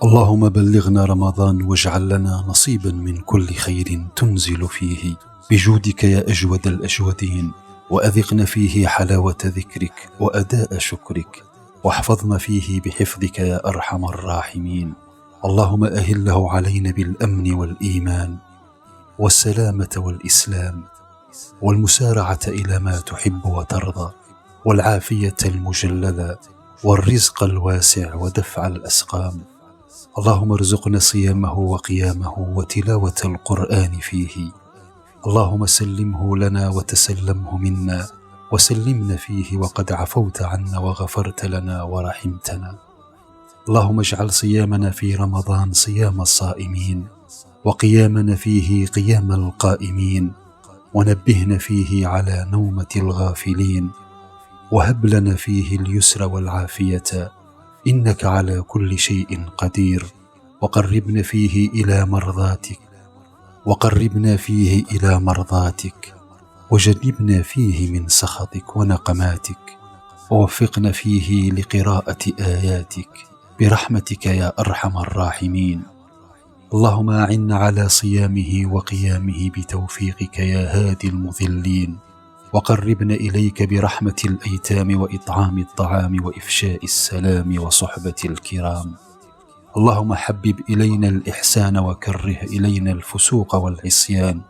اللهم بلغنا رمضان واجعل لنا نصيبا من كل خير تنزل فيه بجودك يا أجود الأجودين، وأذقنا فيه حلاوة ذكرك وأداء شكرك، واحفظنا فيه بحفظك يا أرحم الراحمين. اللهم أهله علينا بالأمن والإيمان والسلامة والإسلام والمسارعة إلى ما تحب وترضى، والعافية المجللة والرزق الواسع ودفع الأسقام. اللهم ارزقنا صيامه وقيامه وتلاوة القرآن فيه. اللهم سلمه لنا وتسلمه منا، وسلمنا فيه وقد عفوت عنا وغفرت لنا ورحمتنا. اللهم اجعل صيامنا في رمضان صيام الصائمين، وقيامنا فيه قيام القائمين، ونبهنا فيه على نومة الغافلين، وهب لنا فيه اليسر والعافية إنك على كل شيء قدير. وقربنا فيه إلى مرضاتك وجنبنا فيه من سخطك ونقماتك، ووفقنا فيه لقراءة آياتك برحمتك يا أرحم الراحمين. اللهم أعنا على صيامه وقيامه بتوفيقك يا هادي المضلين، وقربنا إليك برحمة الأيتام وإطعام الطعام وإفشاء السلام وصحبة الكرام. اللهم حبب إلينا الإحسان وكره إلينا الفسوق والعصيان،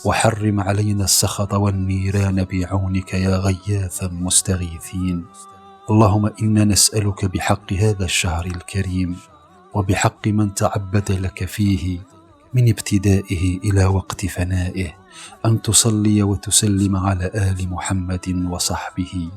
وحرم علينا السخط والنيران بعونك يا غياث المستغيثين. اللهم إنا نسألك بحق هذا الشهر الكريم وبحق من تعبد لك فيه من ابتدائه إلى وقت فنائه أن تصلي وتسلم على آل محمد وصحبه